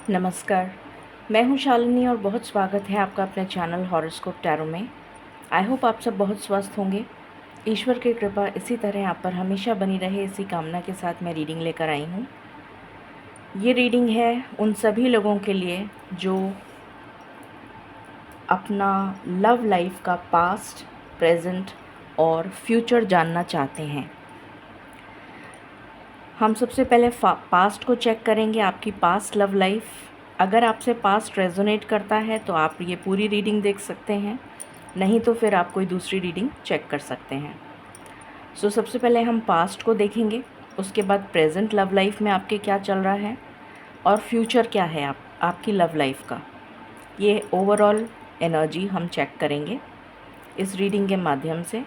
नमस्कार, मैं हूँ शालिनी और बहुत स्वागत है आपका अपने चैनल हॉरोस्कोप टैरो में। आई होप आप सब बहुत स्वस्थ होंगे। ईश्वर की कृपा इसी तरह आप पर हमेशा बनी रहे, इसी कामना के साथ मैं रीडिंग लेकर आई हूँ। ये रीडिंग है उन सभी लोगों के लिए जो अपना लव लाइफ का पास्ट, प्रेजेंट और फ्यूचर जानना चाहते हैं। हम सबसे पहले पास्ट को चेक करेंगे, आपकी पास्ट लव लाइफ। अगर आपसे पास्ट रेजोनेट करता है तो आप ये पूरी रीडिंग देख सकते हैं, नहीं तो फिर आप कोई दूसरी रीडिंग चेक कर सकते हैं। सबसे पहले हम पास्ट को देखेंगे, उसके बाद प्रेजेंट लव लाइफ में आपके क्या चल रहा है और फ्यूचर क्या है आपकी लव लाइफ का। ये ओवरऑल एनर्जी हम चेक करेंगे इस रीडिंग के माध्यम से।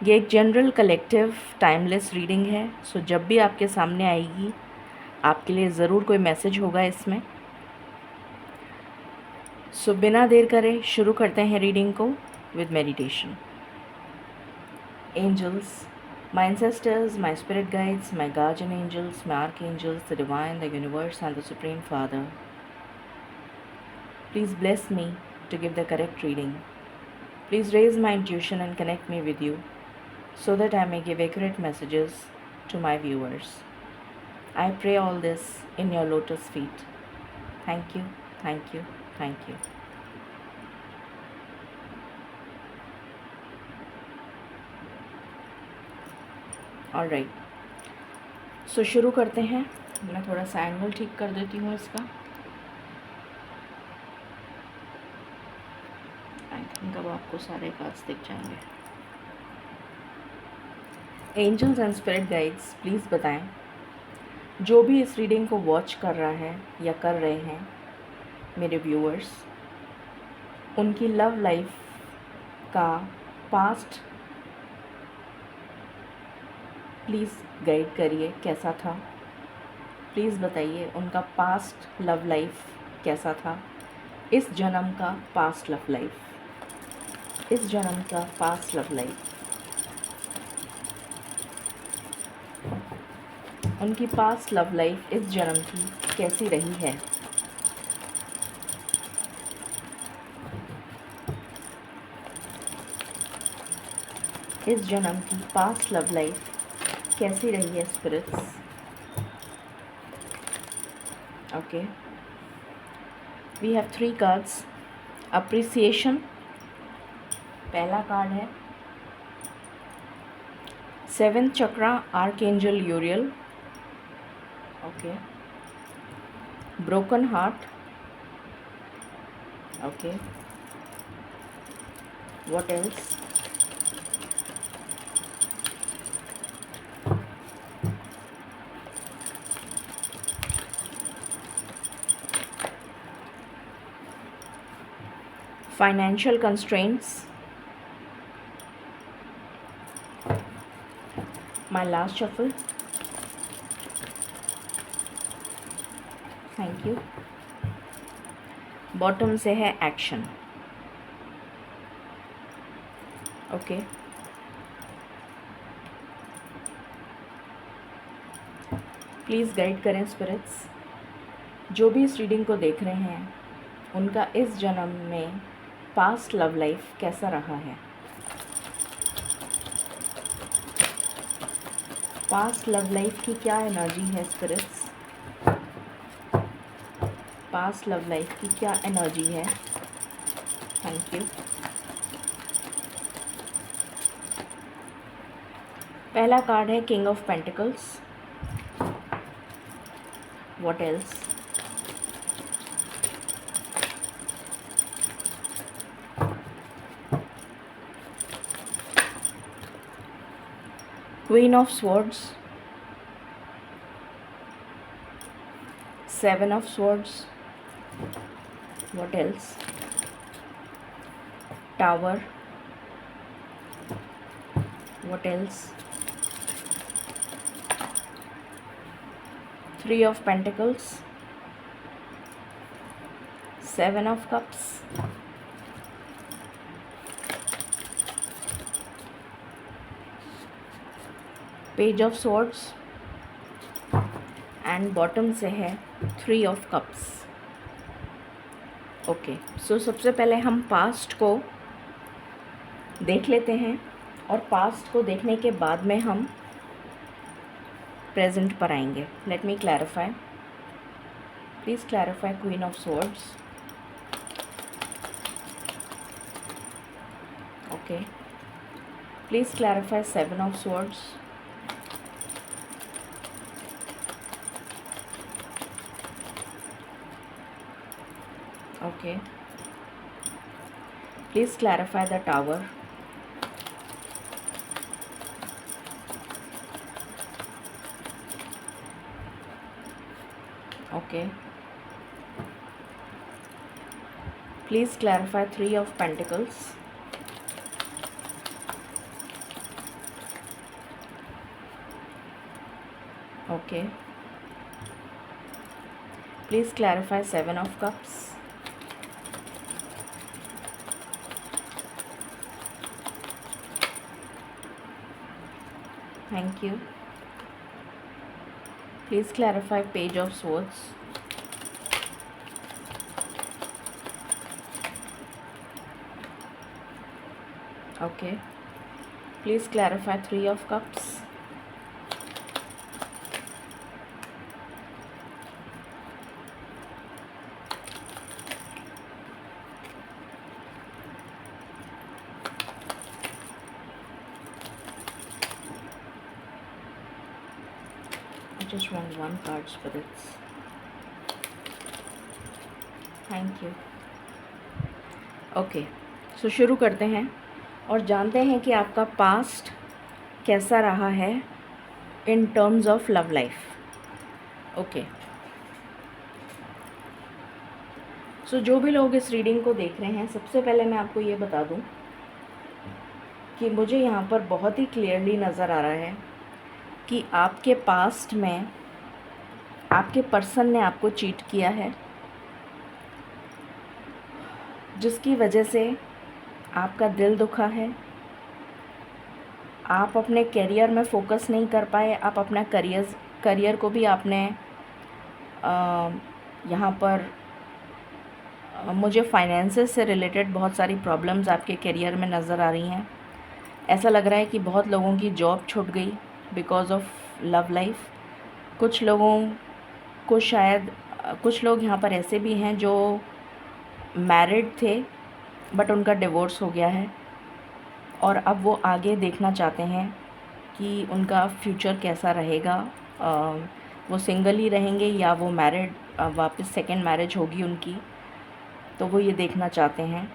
ये एक जनरल कलेक्टिव टाइमलेस रीडिंग है, जब भी आपके सामने आएगी आपके लिए ज़रूर कोई मैसेज होगा इसमें। बिना देर करे शुरू करते हैं रीडिंग को with meditation. Angels, my ancestors, my spirit guides, my guardian angels, my archangels, the divine, the universe and the supreme father, please bless me to give the correct reading. Please raise my intuition and connect me with you so that I may give accurate messages to my viewers. I pray all this in your lotus feet. Thank you, thank you, thank you. Alright, शुरू करते हैं। मैं थोड़ा सा angle ठीक कर देती हूँ इसका। आई थिंक अब आपको सारे कार्ड्स दिख जाएंगे। Angels and spirit guides, please बताएं, जो भी इस रीडिंग को वॉच कर रहा है या कर रहे हैं मेरे व्यूअर्स, उनकी लव लाइफ का पास्ट प्लीज़ गाइड करिए, कैसा था। प्लीज़ बताइए उनका पास्ट लव लाइफ कैसा था, इस जन्म का पास्ट लव लाइफ, इस जन्म का पास्ट लव लाइफ, उनकी पास्ट लव लाइफ इस जन्म की कैसी रही है। इस जन्म की पास्ट लव लाइफ कैसी रही है spirits. Okay, we have 3 cards. Appreciation पहला कार्ड है, 7th chakra archangel Uriel. Okay, broken heart. Okay, what else. Financial constraints. My last shuffle. Thank you. Bottom से है एक्शन। ओके, प्लीज़ गाइड करें spirits, जो भी इस रीडिंग को देख रहे हैं उनका इस जन्म में पास्ट लव लाइफ कैसा रहा है। पास्ट लव लाइफ की क्या एनर्जी है स्पिरिट्स, पास्ट लव लाइफ की क्या एनर्जी है। Thank you. पहला कार्ड है king of pentacles. What else. Queen of swords, 7 of swords. What else. Tower. What else. 3 of Pentacles, 7 of Cups, Page of Swords and bottom से है 3 of Cups। Okay, सो सबसे पहले हम past को देख लेते हैं और पास्ट को देखने के बाद में हम प्रेजेंट पर आएंगे. Let me clarify. Please clarify queen of swords. Okay, please clarify seven of swords. Okay, please clarify the tower. Okay, please clarify three of pentacles. Okay, please clarify seven of cups. Thank you. Please clarify page of swords. Okay, please clarify three of cups. I just want one card, spirits. Thank you. Okay, so शुरू करते हैं और जानते हैं कि आपका past कैसा रहा है in terms of love life. Okay, so जो भी लोग इस रीडिंग को देख रहे हैं, सबसे पहले मैं आपको ये बता दूं कि मुझे यहाँ पर बहुत ही क्लियरली नज़र आ रहा है कि आपके पास्ट में आपके पर्सन ने आपको चीट किया है, जिसकी वजह से आपका दिल दुखा है. आप अपने करियर में फ़ोकस नहीं कर पाए. आप अपना करियर को भी आपने यहाँ पर मुझे फाइनेंसेस से रिलेटेड बहुत सारी प्रॉब्लम्स आपके करियर में नज़र आ रही हैं. ऐसा लग रहा है कि बहुत लोगों की जॉब छूट गई बिकॉज़ ऑफ लव लाइफ. कुछ लोगों को शायद कुछ लोग यहाँ पर ऐसे भी हैं जो मैरिड थे बट उनका डिवोर्स हो गया है और अब वो आगे देखना चाहते हैं कि उनका फ्यूचर कैसा रहेगा. वो सिंगल ही रहेंगे या वो मैरिड वापस सेकंड मैरिज होगी उनकी, तो वो ये देखना चाहते हैं.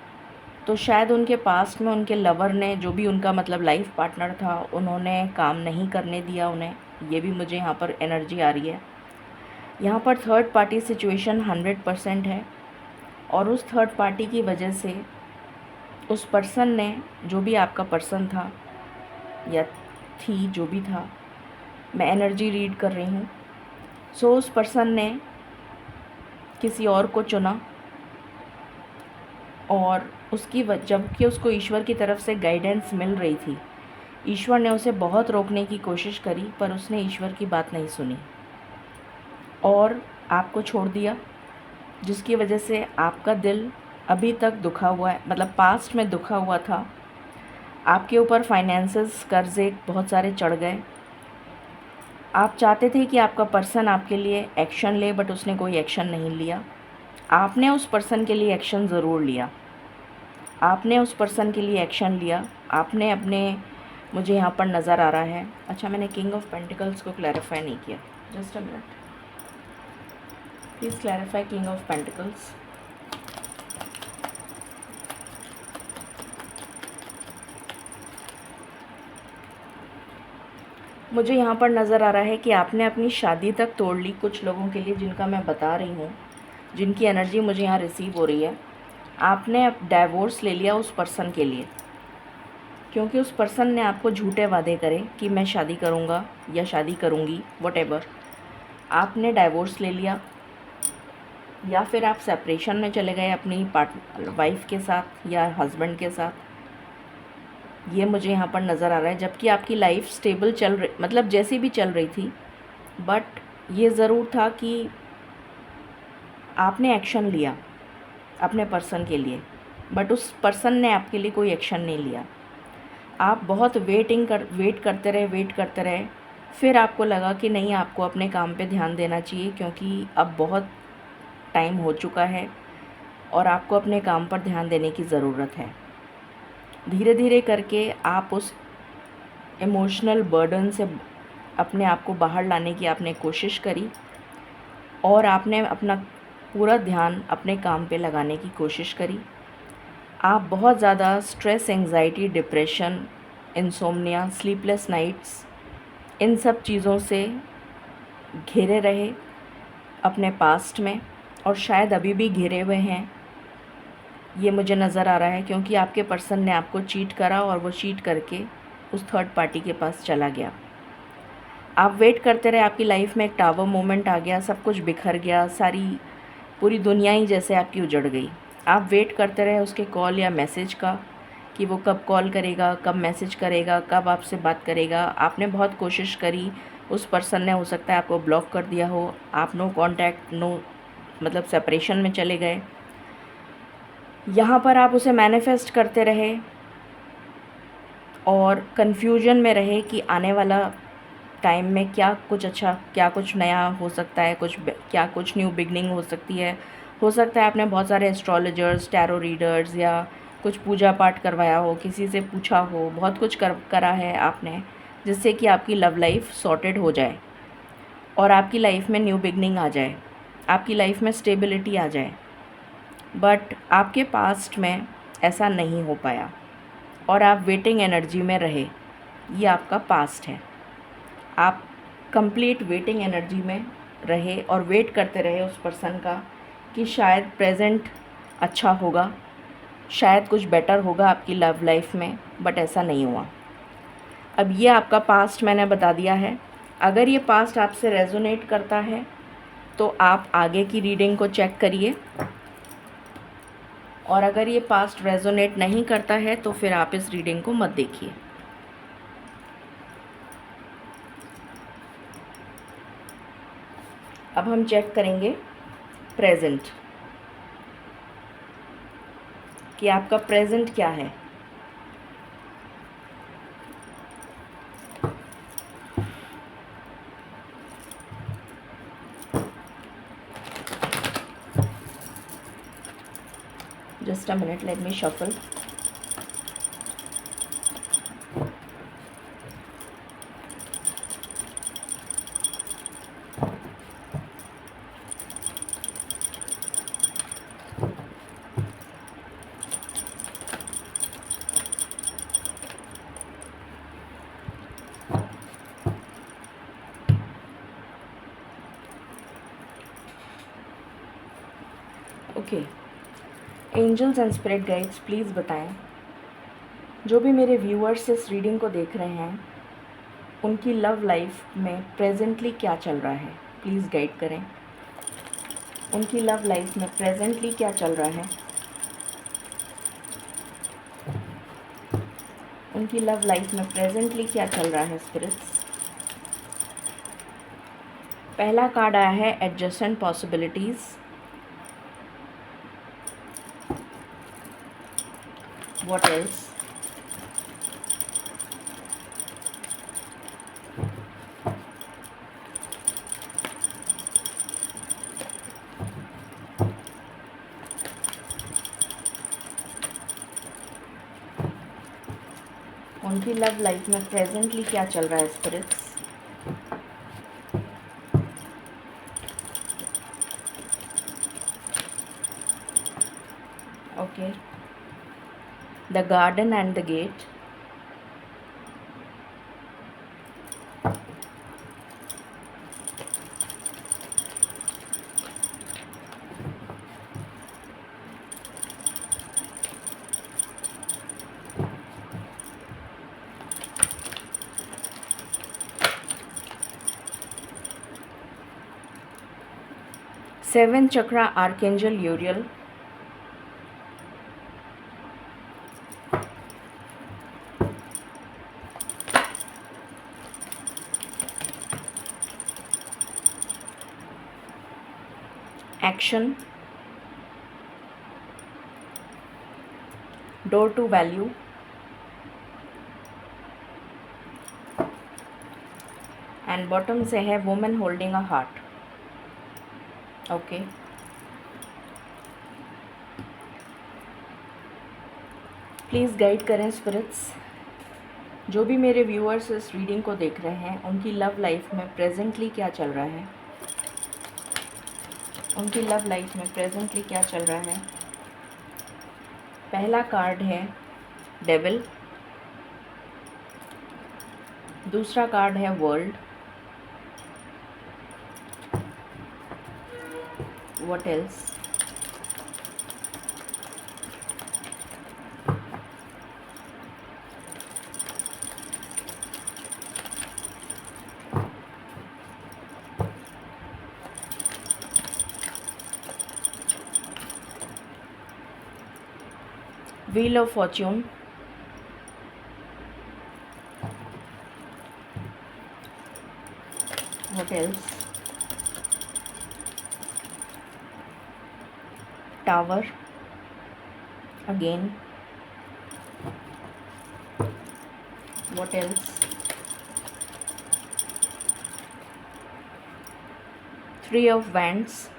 तो शायद उनके पास्ट में उनके लवर ने, जो भी उनका मतलब लाइफ पार्टनर था, उन्होंने काम नहीं करने दिया उन्हें. ये भी मुझे यहाँ पर एनर्जी आ रही है. यहाँ पर थर्ड पार्टी सिचुएशन 100% है और उस थर्ड पार्टी की वजह से उस पर्सन ने, जो भी आपका पर्सन था या थी, जो भी था, मैं एनर्जी रीड कर रही हूँ. सो उस पर्सन ने किसी और को चुना और उसकी जबकि उसको ईश्वर की तरफ से गाइडेंस मिल रही थी, ईश्वर ने उसे बहुत रोकने की कोशिश करी पर उसने ईश्वर की बात नहीं सुनी और आपको छोड़ दिया, जिसकी वजह से आपका दिल अभी तक दुखा हुआ है. मतलब पास्ट में दुखा हुआ था. आपके ऊपर फाइनेंसेस, कर्ज़े बहुत सारे चढ़ गए. आप चाहते थे कि आपका पर्सन आपके लिए एक्शन ले बट उसने कोई एक्शन नहीं लिया. आपने उस पर्सन के लिए एक्शन ज़रूर लिया. आपने उस पर्सन के लिए एक्शन लिया. आपने अपने, मुझे यहाँ पर नज़र आ रहा है. अच्छा, मैंने किंग ऑफ पेंटिकल्स को क्लैरिफाई नहीं किया. Just a minute, please clarify king of pentacles. मुझे यहाँ पर नज़र आ रहा है कि आपने अपनी शादी तक तोड़ ली कुछ लोगों के लिए, जिनका मैं बता रही हूँ, जिनकी एनर्जी मुझे यहाँ रिसीव हो रही है. आपने अब डाइवोर्स ले लिया उस पर्सन के लिए, क्योंकि उस पर्सन ने आपको झूठे वादे करे कि मैं शादी करूँगा या शादी करूँगी, वॉटेवर. आपने डाइवोर्स ले लिया या फिर आप सेपरेशन में चले गए अपनी वाइफ के साथ या हस्बैंड के साथ. ये मुझे यहाँ पर नज़र आ रहा है. जबकि आपकी लाइफ स्टेबल चल रही, मतलब जैसी भी चल रही थी, बट ये ज़रूर था कि आपने एक्शन लिया. अपने पर्सन के लिए, बट उस पर्सन ने आपके लिए कोई एक्शन नहीं लिया। आप बहुत वेट करते रहे, फिर आपको लगा कि नहीं, आपको अपने काम पे ध्यान देना चाहिए क्योंकि अब बहुत टाइम हो चुका है और आपको अपने काम पर ध्यान देने की ज़रूरत है। धीरे धीरे करके आप उस इमोशनल बर्डन से अपने आप को बाहर लाने की आपने कोशिश करी और आपने अपना पूरा ध्यान अपने काम पे लगाने की कोशिश करी। आप बहुत ज़्यादा stress, anxiety, depression, insomnia, sleepless nights, इन सब चीज़ों से घिरे रहे अपने पास्ट में, और शायद अभी भी घिरे हुए हैं, ये मुझे नज़र आ रहा है, क्योंकि आपके पर्सन ने आपको चीट करा और वो चीट करके उस थर्ड पार्टी के पास चला गया। आप वेट करते रहे, आपकी लाइफ में एक टावर मोमेंट आ गया, सब कुछ बिखर गया, सारी पूरी दुनिया ही जैसे आपकी उजड़ गई। आप वेट करते रहे उसके कॉल या मैसेज का, कि वो कब कॉल करेगा, कब मैसेज करेगा, कब आपसे बात करेगा। आपने बहुत कोशिश करी, उस पर्सन ने हो सकता है आपको ब्लॉक कर दिया हो, आप नो कांटेक्ट, नो मतलब सेपरेशन में चले गए। यहाँ पर आप उसे मैनिफेस्ट करते रहे और कन्फ्यूजन में रहे कि आने वाला टाइम में क्या कुछ अच्छा, क्या कुछ नया हो सकता है, क्या कुछ न्यू बिगनिंग हो सकती है। हो सकता है आपने बहुत सारे एस्ट्रोलॉजर्स, टैरो रीडर्स या कुछ पूजा पाठ करवाया हो, किसी से पूछा हो, बहुत कुछ करा है आपने, जिससे कि आपकी लव लाइफ सॉर्टेड हो जाए और आपकी लाइफ में न्यू बिगनिंग आ जाए, आपकी लाइफ में स्टेबिलिटी आ जाए। बट आपके पास्ट में ऐसा नहीं हो पाया और आप वेटिंग एनर्जी में रहे। ये आपका पास्ट है। आप कंप्लीट वेटिंग एनर्जी में रहे और वेट करते रहे उस पर्सन का कि शायद प्रेजेंट अच्छा होगा, शायद कुछ बेटर होगा आपकी लव लाइफ में, बट ऐसा नहीं हुआ। अब ये आपका पास्ट मैंने बता दिया है। अगर ये पास्ट आपसे रेजोनेट करता है तो आप आगे की रीडिंग को चेक करिए, और अगर ये पास्ट रेजोनेट नहीं करता है तो फिर आप इस रीडिंग को मत देखिए। अब हम चेक करेंगे प्रेजेंट, कि आपका प्रेजेंट क्या है। Just a minute, let me shuffle. Okay, angels and spirit guides, please बताएं, जो भी मेरे व्यूअर्स इस रीडिंग को देख रहे हैं, उनकी लव लाइफ में प्रेजेंटली क्या चल रहा है। प्लीज़ गाइड करें, उनकी लव लाइफ में प्रेजेंटली क्या चल रहा है। उनकी लव लाइफ में प्रेजेंटली क्या चल रहा है स्पिरिट्स। पहला कार्ड आया है एडजस्टेंट पॉसिबिलिटीज़। What else. उनकी लव लाइफ में प्रेजेंटली क्या चल रहा है spirits. Okay, the garden and the gate. Seven chakra archangel Uriel. Action, door to value, and bottom से है women holding a heart. Okay, please guide करें स्पिरिट्स। जो भी मेरे व्यूअर्स इस रीडिंग को देख रहे हैं, उनकी लव लाइफ में प्रेजेंटली क्या चल रहा है, उनकी लव लाइफ में प्रेजेंटली क्या चल रहा है। पहला कार्ड है डेविल, दूसरा कार्ड है world, what else, wheel of Fortune, what else, tower again, what else, 3 of wands,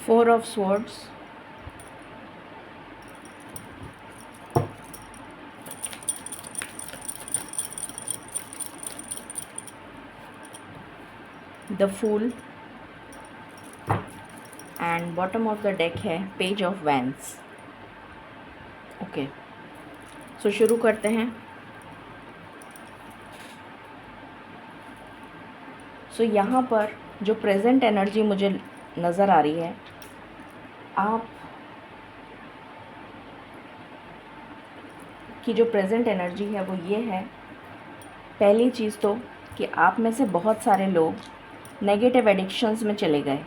four of swords, the fool, and bottom of the deck है page of vents. Okay, so शुरू करते हैं। सो यहाँ पर जो present energy मुझे नज़र आ रही है, आप की जो प्रेजेंट एनर्जी है वो ये है, पहली चीज़ तो कि आप में से बहुत सारे लोग नेगेटिव एडिक्शंस में चले गए।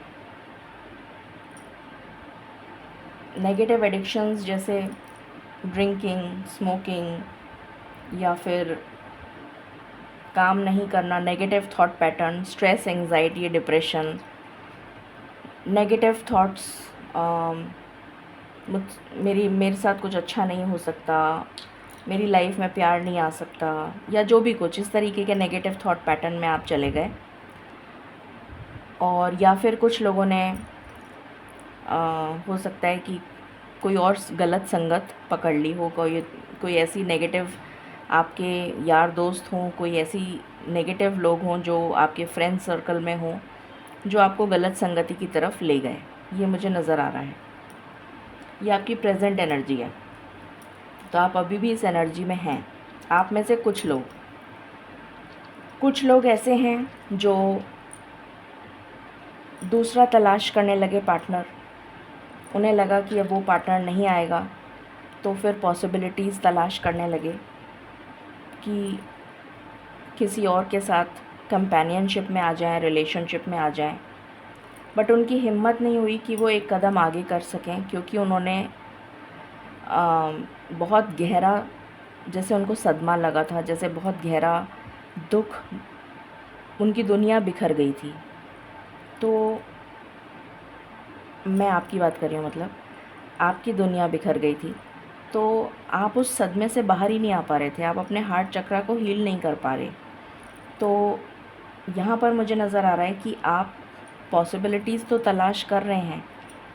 नेगेटिव एडिक्शंस जैसे ड्रिंकिंग, स्मोकिंग, या फिर काम नहीं करना, negative thought pattern, stress, anxiety, depression, negative thoughts, मेरे साथ कुछ अच्छा नहीं हो सकता, मेरी लाइफ में प्यार नहीं आ सकता, या जो भी कुछ इस तरीके के नेगेटिव थॉट पैटर्न में आप चले गए। और या फिर कुछ लोगों ने हो सकता है कि कोई और गलत संगत पकड़ ली हो, कोई ऐसी नेगेटिव आपके यार दोस्त हों, कोई ऐसी नेगेटिव लोग हों जो आपके फ्रेंड सर्कल में हों, जो आपको गलत संगति की तरफ ले गए। ये मुझे नज़र आ रहा है, ये आपकी प्रेजेंट एनर्जी है। तो आप अभी भी इस एनर्जी में हैं। आप में से कुछ लोग ऐसे हैं जो दूसरा तलाश करने लगे पार्टनर। उन्हें लगा कि अब वो पार्टनर नहीं आएगा, तो फिर पॉसिबिलिटीज़ तलाश करने लगे कि किसी और के साथ कंपेनियनशिप में आ जाएं, रिलेशनशिप में आ जाएं। बट उनकी हिम्मत नहीं हुई कि वो एक कदम आगे कर सकें, क्योंकि उन्होंने बहुत गहरा, जैसे उनको सदमा लगा था, जैसे बहुत गहरा दुख, उनकी दुनिया बिखर गई थी। तो मैं आपकी बात कर रही हूँ, मतलब आपकी दुनिया बिखर गई थी, तो आप उस सदमे से बाहर ही नहीं आ पा रहे थे, आप अपने हार्ट चक्रा को हील नहीं कर पा रहे। तो यहाँ पर मुझे नज़र आ रहा है कि आप पॉसिबिलिटीज़ तो तलाश कर रहे हैं,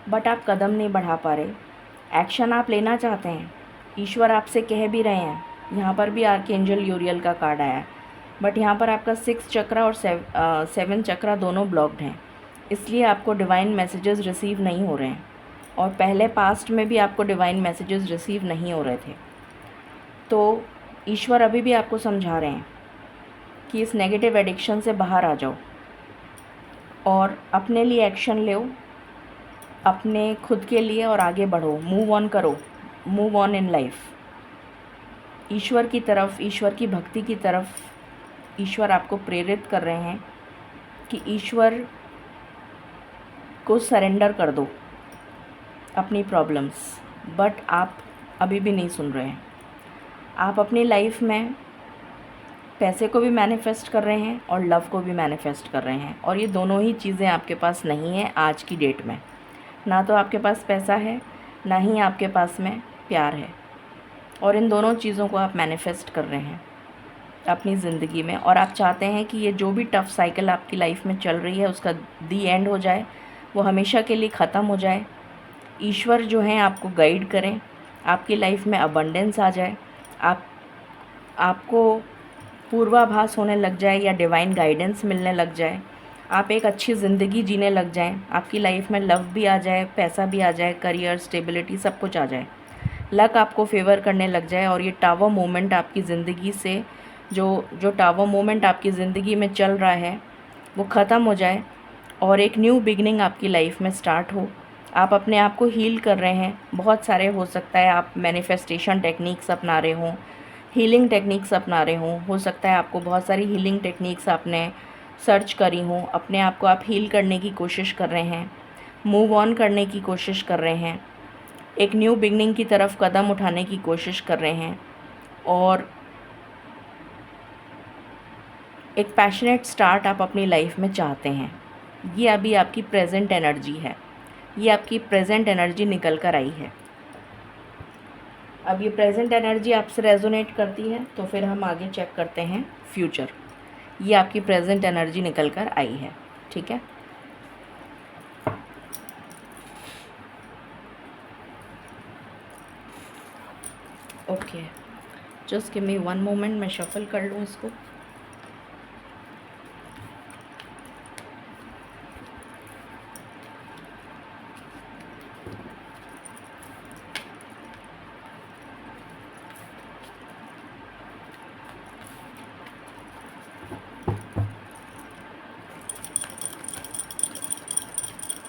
बट आप कदम नहीं बढ़ा पा रहे। एक्शन आप लेना चाहते हैं, ईश्वर आपसे कह भी रहे हैं। यहाँ पर भी आर्कएंजल यूरियल का कार्ड आया है, बट यहाँ पर आपका 6 चक्रा और 7 चक्रा दोनों ब्लॉक्ड हैं, इसलिए आपको डिवाइन मैसेजेस रिसीव नहीं हो रहे हैं। और पहले पास्ट में भी आपको डिवाइन मैसेजेस रिसीव नहीं हो रहे थे। तो ईश्वर अभी भी आपको समझा रहे हैं कि इस नेगेटिव एडिक्शन से बाहर आ जाओ और अपने लिए एक्शन लो, अपने खुद के लिए, और आगे बढ़ो, मूव ऑन करो, मूव ऑन इन लाइफ। ईश्वर की तरफ, ईश्वर की भक्ति की तरफ ईश्वर आपको प्रेरित कर रहे हैं कि ईश्वर को सरेंडर कर दो अपनी प्रॉब्लम्स। बट आप अभी भी नहीं सुन रहे हैं। आप अपनी लाइफ में पैसे को भी मैनिफेस्ट कर रहे हैं और लव को भी मैनिफेस्ट कर रहे हैं, और ये दोनों ही चीज़ें आपके पास नहीं है आज की डेट में। ना तो आपके पास पैसा है, ना ही आपके पास में प्यार है, और इन दोनों चीज़ों को आप मैनिफेस्ट कर रहे हैं अपनी ज़िंदगी में। और आप चाहते हैं कि ये जो भी टफ़ साइकिल आपकी लाइफ में चल रही है उसका दी एंड हो जाए, वो हमेशा के लिए ख़त्म हो जाए। ईश्वर जो हैं आपको गाइड करें, आपकी लाइफ में अबंडेंस आ जाए, आपको पूर्वाभास होने लग जाए या डिवाइन गाइडेंस मिलने लग जाए, आप एक अच्छी ज़िंदगी जीने लग जाएं, आपकी लाइफ में लव भी आ जाए, पैसा भी आ जाए, करियर, स्टेबिलिटी, सब कुछ आ जाए, लक आपको फेवर करने लग जाए, और ये टावर मोमेंट आपकी ज़िंदगी से जो टावर मोमेंट आपकी ज़िंदगी में चल रहा है वो ख़त्म हो जाए, और एक न्यू बिगनिंग आपकी लाइफ में स्टार्ट हो। आप अपने आप को हील कर रहे हैं, बहुत सारे हो सकता है आप मैनिफेस्टेशन टेक्निक्स अपना रहे हों, हीलिंग टेक्निक्स अपना रहे हों, हो सकता है आपको बहुत सारी हीलिंग टेक्निक्स आपने सर्च करी हों, अपने आप को आप हील करने की कोशिश कर रहे हैं, मूव ऑन करने की कोशिश कर रहे हैं, एक न्यू बिगनिंग की तरफ कदम उठाने की कोशिश कर रहे हैं, और एक पैशनेट स्टार्ट आप अपनी लाइफ में चाहते हैं। ये अभी आपकी प्रेजेंट एनर्जी है, ये आपकी प्रेजेंट एनर्जी निकल कर आई है। अब ये प्रेजेंट एनर्जी आपसे रेजोनेट करती है तो फिर हम आगे चेक करते हैं फ्यूचर। ये आपकी प्रेजेंट एनर्जी निकल कर आई है, ठीक है। Okay, just give me one moment, मैं शफल कर लूँ इसको।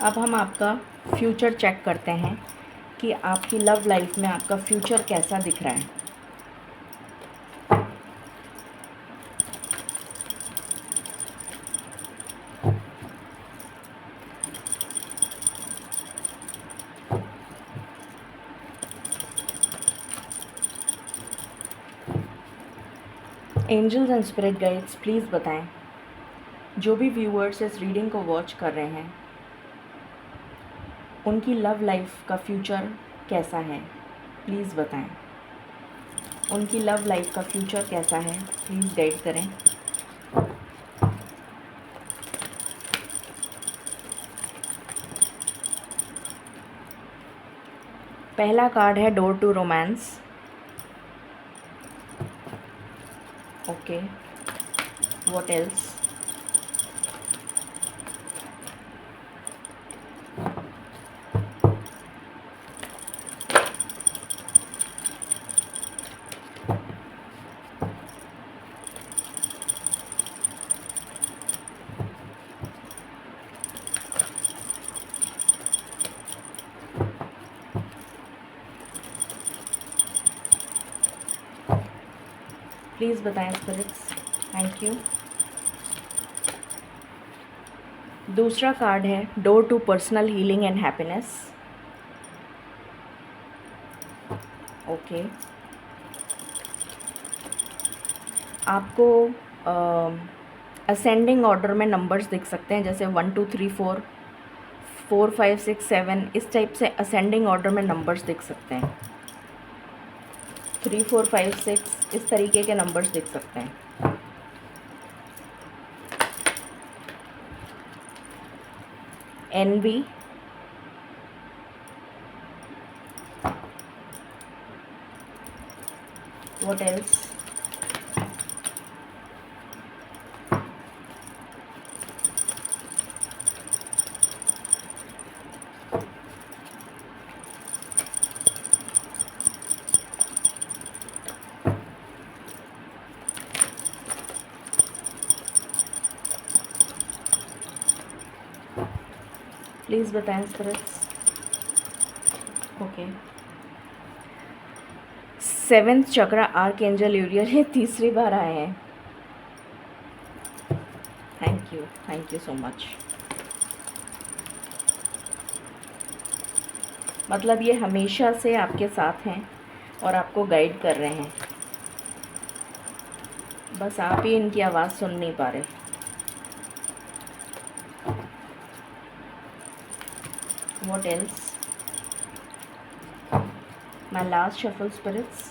अब हम आपका फ्यूचर चेक करते हैं कि आपकी लव लाइफ में आपका फ्यूचर कैसा दिख रहा है। Angels and spirit guides please बताएं, जो भी व्यूअर्स इस रीडिंग को वॉच कर रहे हैं उनकी लव लाइफ का फ्यूचर कैसा है, प्लीज़ बताएं। उनकी लव लाइफ का फ्यूचर कैसा है, प्लीज़ गाइड करें। पहला कार्ड है door to romance. Okay, what else? Please बताएं स्पिरिट्स, थैंक यू। दूसरा कार्ड है door to personal healing and happiness. Okay, आपको असेंडिंग ऑर्डर में नंबर्स दिख सकते हैं, जैसे 1 2 3 4 4 5 6 7, इस टाइप से असेंडिंग ऑर्डर में नंबर्स दिख सकते हैं। 3 4 5 6 इस तरीके के नंबर्स दिख सकते हैं। Envy, what else? प्लीज़ बताएं spirits. Okay, 7th chakra archangel Uriel, ये तीसरी बार आए हैं। Thank you so much. मतलब ये हमेशा से आपके साथ हैं और आपको गाइड कर रहे हैं, बस आप ही इनकी आवाज़ सुन नहीं पा रहे। What else? My last shuffle, spirits.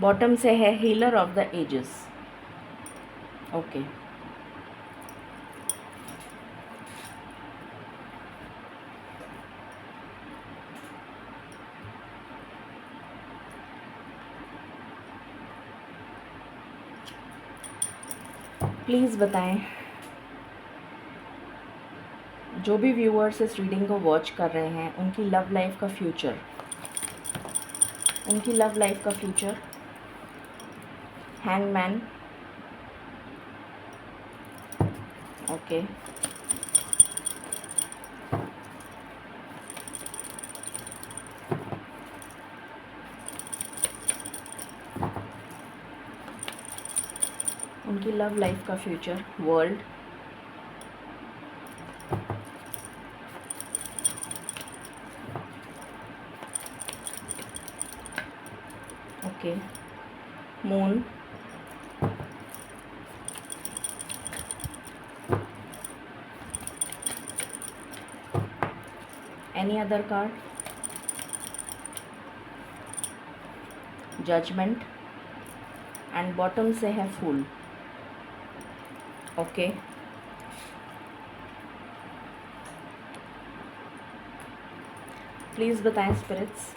Bottom से है healer of the ages. Okay, please बताएं, जो भी व्यूअर्स इस रीडिंग को वॉच कर रहे हैं, उनकी लव लाइफ का फ्यूचर, उनकी लव लाइफ का फ्यूचर। हैंगमैन, ओके, उनकी लव लाइफ का future. World, okay, moon, any other card, judgement, and bottom से है फूल। ओके, प्लीज़ बताएं स्पिरिट्स,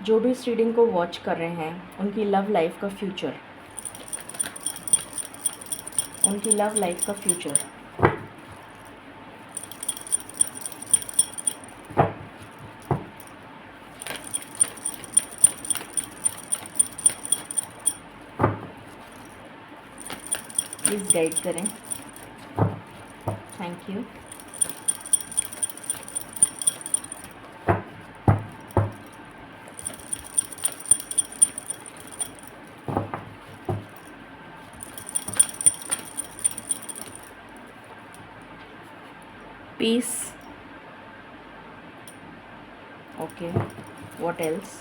जो भी इस रीडिंग को वॉच कर रहे हैं, उनकी लव लाइफ का फ्यूचर, उनकी लव लाइफ का फ्यूचर। प्लीज़ गाइड करें। Thank you. Peace, okay, what else?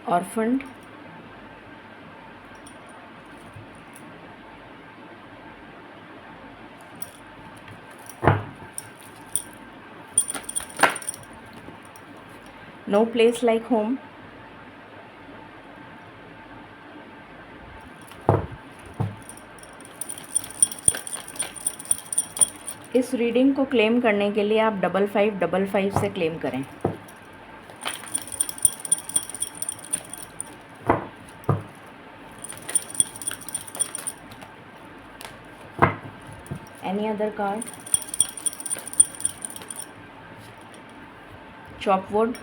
Orphaned, no place like home, इस रीडिंग को क्लेम करने के लिए आप 5555 से क्लेम करें। Any other card? Chopwood,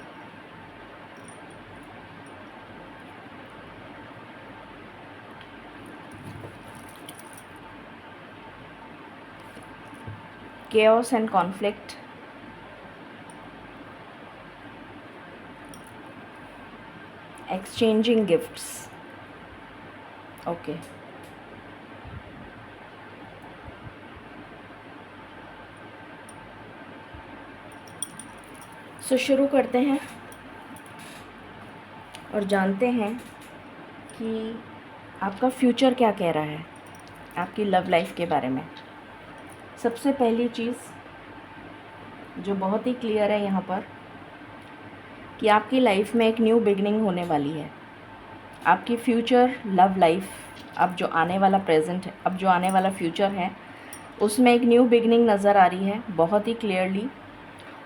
chaos and conflict, exchanging gifts, okay, so शुरू करते हैं और जानते हैं कि आपका फ्यूचर क्या कह रहा है आपकी लव लाइफ के बारे में। सबसे पहली चीज़ जो बहुत ही क्लियर है यहाँ पर कि आपकी लाइफ में एक न्यू बिगनिंग होने वाली है। आपकी फ्यूचर लव लाइफ, अब जो आने वाला प्रेजेंट है, अब जो आने वाला फ्यूचर है, उसमें एक न्यू बिगनिंग नज़र आ रही है बहुत ही क्लियरली।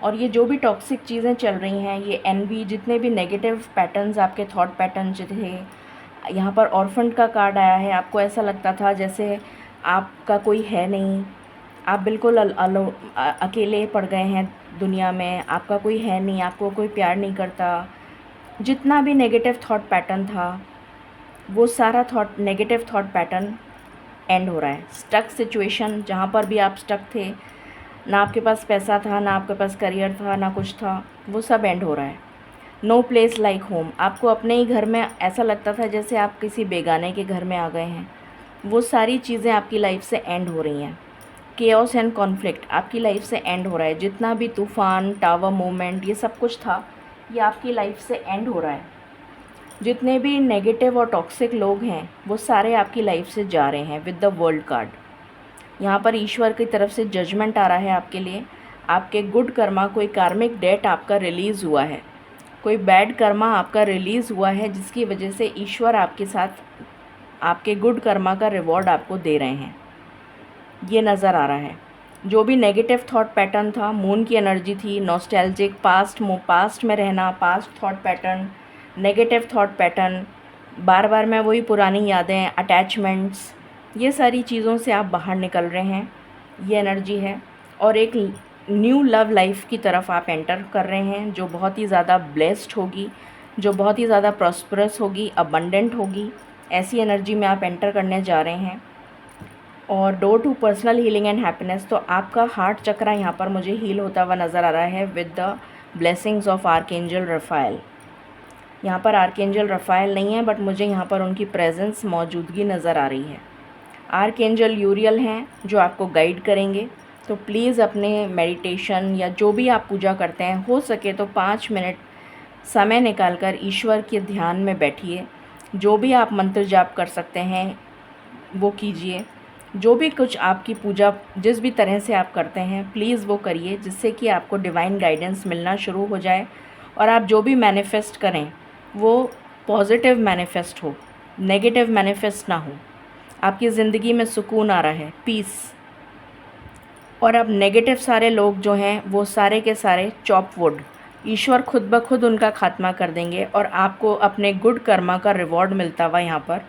और ये जो भी टॉक्सिक चीज़ें चल रही हैं, ये एनवी, जितने भी नेगेटिव पैटर्न्स, आपके थॉट पैटर्न जो थे, यहाँ पर ऑर्फन का कार्ड आया है। आपको ऐसा लगता था जैसे आपका कोई है नहीं, आप बिल्कुल अकेले पड़ गए हैं दुनिया में, आपका कोई है नहीं, आपको कोई प्यार नहीं करता। जितना भी नेगेटिव थॉट पैटर्न था वो सारा thought, negative thought pattern and हो रहा है। स्टक सिचुएशन, जहाँ पर भी आप स्टक थे, ना आपके पास पैसा था, ना आपके पास करियर था, ना कुछ था, वो सब एंड हो रहा है। नो प्लेस लाइक होम, आपको अपने ही घर में ऐसा लगता था जैसे आप किसी बेगाने के घर में आ गए हैं, वो सारी चीज़ें आपकी लाइफ से एंड हो रही हैं। केओस एंड कॉन्फ्लिक्ट आपकी लाइफ से एंड हो रहा है। जितना भी तूफ़ान, टावर मूवमेंट, ये सब कुछ था, ये आपकी लाइफ से एंड हो रहा है। जितने भी नेगेटिव और टॉक्सिक लोग हैं, वो सारे आपकी लाइफ से जा रहे हैं विद द वर्ल्ड कार्ड। यहाँ पर ईश्वर की तरफ से जजमेंट आ रहा है आपके लिए। आपके गुड कर्मा, कोई कार्मिक डेट आपका रिलीज़ हुआ है, कोई बैड कर्मा आपका रिलीज़ हुआ है, जिसकी वजह से ईश्वर आपके साथ आपके गुड कर्मा का रिवॉर्ड आपको दे रहे हैं, ये नज़र आ रहा है। जो भी नेगेटिव थॉट पैटर्न था, मून की एनर्जी थी, नॉस्टैल्जिक, पास्ट में रहना, past thought pattern, negative thought pattern, बार बार में वही पुरानी यादें, अटैचमेंट्स, ये सारी चीज़ों से आप बाहर निकल रहे हैं, ये एनर्जी है। और एक न्यू लव लाइफ की तरफ आप एंटर कर रहे हैं, जो बहुत ही ज़्यादा ब्लेस्ड होगी, जो बहुत ही ज़्यादा प्रॉस्परस होगी, अबंडेंट होगी। ऐसी एनर्जी में आप एंटर करने जा रहे हैं। और door to personal healing and happiness, तो आपका हार्ट चक्रा यहाँ पर मुझे हील होता हुआ नज़र आ रहा है with the blessings of archangel Rafale. यहाँ पर आर्कएंजल रफ़ाएल नहीं है, बट मुझे यहाँ पर उनकी प्रेजेंस, मौजूदगी नज़र आ रही है। आर्कएंजल यूरियल हैं जो आपको गाइड करेंगे। तो प्लीज़ अपने मेडिटेशन या जो भी आप पूजा करते हैं, हो सके तो 5 मिनट समय निकालकर ईश्वर के ध्यान में बैठिए। जो भी आप मंत्र जाप कर सकते हैं वो कीजिए। जो भी कुछ आपकी पूजा जिस भी तरह से आप करते हैं, प्लीज़ वो करिए, जिससे कि आपको डिवाइन गाइडेंस मिलना शुरू हो जाए और आप जो भी मैनिफेस्ट करें वो पॉजिटिव मैनिफेस्ट हो, नेगेटिव मैनिफेस्ट ना हो। आपकी ज़िंदगी में सुकून आ रहा है, पीस। और अब नेगेटिव सारे लोग जो हैं, वो सारे के सारे चॉप वुड, ईश्वर खुद ब खुद उनका खात्मा कर देंगे और आपको अपने गुड कर्मा का रिवॉर्ड मिलता हुआ यहाँ पर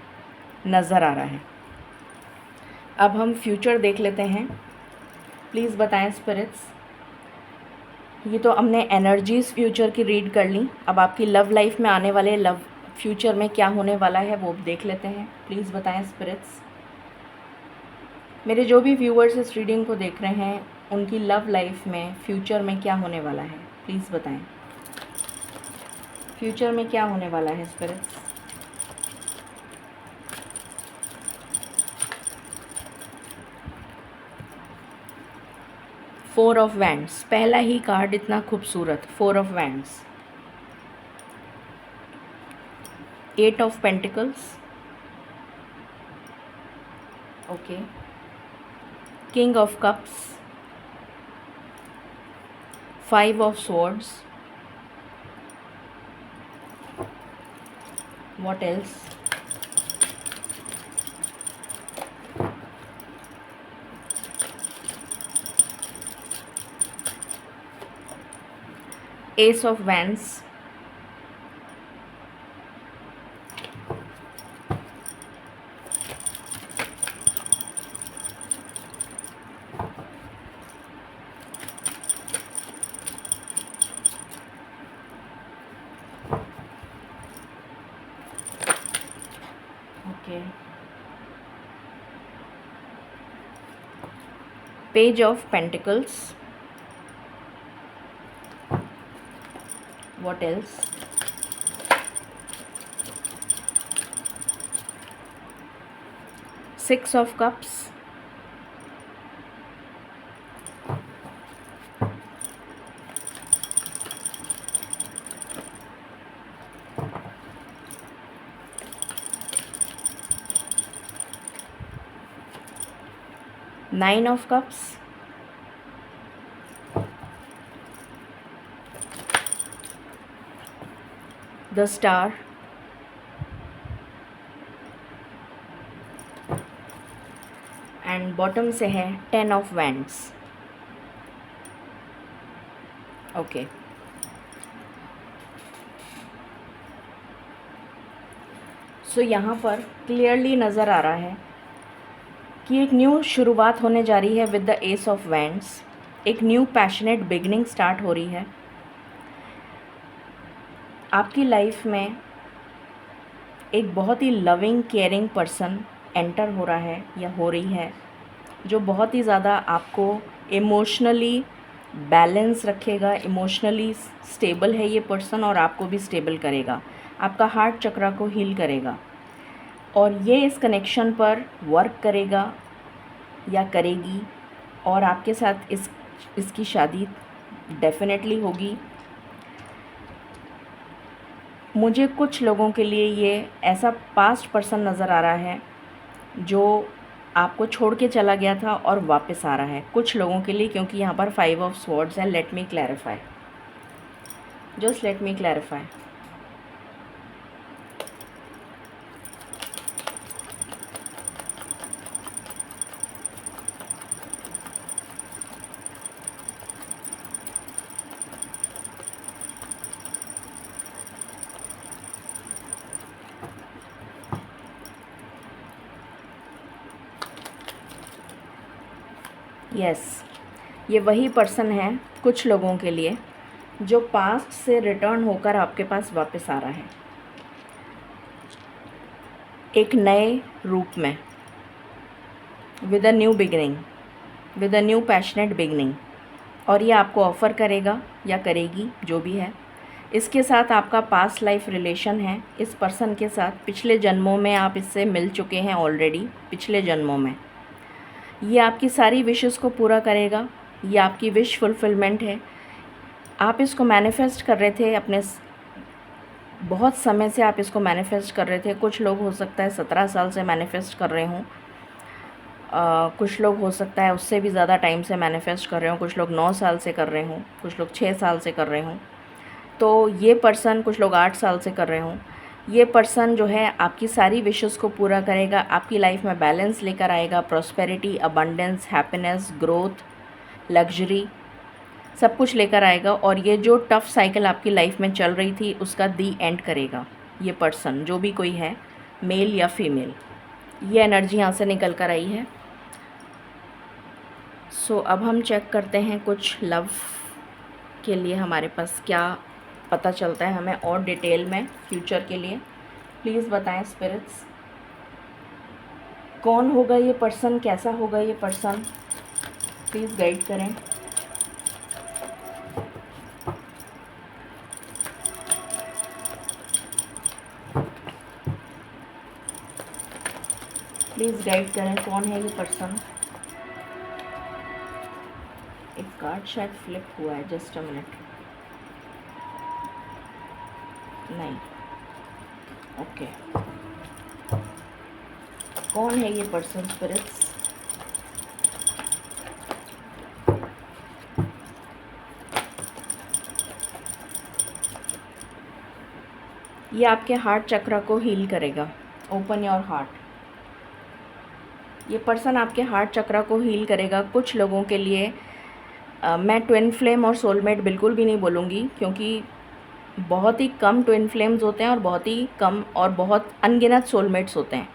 नज़र आ रहा है। अब हम फ्यूचर देख लेते हैं। प्लीज़ बताएं स्पिरिट्स। ये तो हमने एनर्जीज़ फ्यूचर की रीड कर ली। अब आपकी लव लाइफ में आने वाले लव फ्यूचर में क्या होने वाला है वो देख लेते हैं। प्लीज़ बताएं स्पिरिट्स। मेरे जो भी व्यूअर्स इस रीडिंग को देख रहे हैं, उनकी लव लाइफ में फ्यूचर में क्या होने वाला है, प्लीज़ बताएं। फ्यूचर में क्या होने वाला है स्पिरिट्स। फोर ऑफ वैंड्स, पहला ही कार्ड इतना खूबसूरत, four of wands. Eight of pentacles, okay. King of cups, five of swords, what else, ace of wands, okay. Page of pentacles, what else, six of cups, nine of cups, the star, and bottom से है ten of wands, okay. सो यहाँ पर clearly नज़र आ रहा है कि एक new शुरुआत होने जा रही है with the S of wands. एक न्यू पैशनेट बिगनिंग स्टार्ट हो रही है आपकी लाइफ में। एक बहुत ही लविंग केयरिंग पर्सन एंटर हो रहा है या हो रही है, जो बहुत ही ज़्यादा आपको इमोशनली बैलेंस रखेगा। इमोशनली स्टेबल है ये पर्सन और आपको भी स्टेबल करेगा, आपका हार्ट चक्रा को हील करेगा, और ये इस कनेक्शन पर वर्क करेगा या करेगी, और आपके साथ इसकी शादी डेफिनेटली होगी। मुझे कुछ लोगों के लिए ये ऐसा पास्ट पर्सन नज़र आ रहा है जो आपको छोड़ के चला गया था और वापस आ रहा है, कुछ लोगों के लिए, क्योंकि यहाँ पर 5 ऑफ स्वॉर्ड्स है। Let me clarify, just let me clarify. Yes, ये वही पर्सन है कुछ लोगों के लिए जो पास्ट से रिटर्न होकर आपके पास वापस आ रहा है एक नए रूप में, with a new beginning, with a new passionate beginning, और ये आपको ऑफ़र करेगा या करेगी, जो भी है। इसके साथ आपका पास्ट लाइफ रिलेशन है। इस पर्सन के साथ पिछले जन्मों में आप इससे मिल चुके हैं ऑलरेडी, पिछले जन्मों में। ये आपकी सारी विशेस को पूरा करेगा, ये आपकी विश फुलफिलमेंट है। आप इसको मैनिफेस्ट कर रहे थे अपने, बहुत समय से आप इसको मैनिफेस्ट कर रहे थे। कुछ लोग हो सकता है 17 साल से मैनिफेस्ट कर रहे हों, कुछ लोग हो सकता है उससे भी ज़्यादा टाइम से मैनिफेस्ट कर रहे हों, कुछ लोग 9 साल से कर रहे हों, कुछ लोग 6 साल से कर रहे हों। तो ये पर्सन, कुछ लोग 8 साल से कर रहे हों। ये पर्सन जो है आपकी सारी विशेस को पूरा करेगा, आपकी लाइफ में बैलेंस लेकर आएगा, prosperity, abundance, happiness, growth, luxury, सब कुछ लेकर आएगा। और ये जो टफ़ साइकिल आपकी लाइफ में चल रही थी उसका दी एंड करेगा ये पर्सन, जो भी कोई है, मेल या फीमेल। ये एनर्जी यहाँ से निकल कर आई है। सो अब हम चेक करते हैं कुछ लव के लिए हमारे पास क्या पता चलता है हमें और डिटेल में फ्यूचर के लिए। प्लीज़ बताएं स्पिरिट्स, कौन होगा ये पर्सन, कैसा होगा ये पर्सन, प्लीज़ गाइड करें। प्लीज़ गाइड करें कौन है ये पर्सन। एक कार्ड शायद फ्लिप हुआ है, जस्ट अ मिनट। नहीं, ओके। कौन है ये पर्सन स्पिरिट्स? ये आपके हार्ट चक्र को हील करेगा। Open your heart. ये पर्सन आपके हार्ट चक्र को हील करेगा। कुछ लोगों के लिए मैं ट्विन फ्लेम और सोलमेट बिल्कुल भी नहीं बोलूँगी, क्योंकि बहुत ही कम ट्विन फ्लेम्स होते हैं और बहुत ही कम और बहुत अनगिनत सोलमेट्स होते हैं।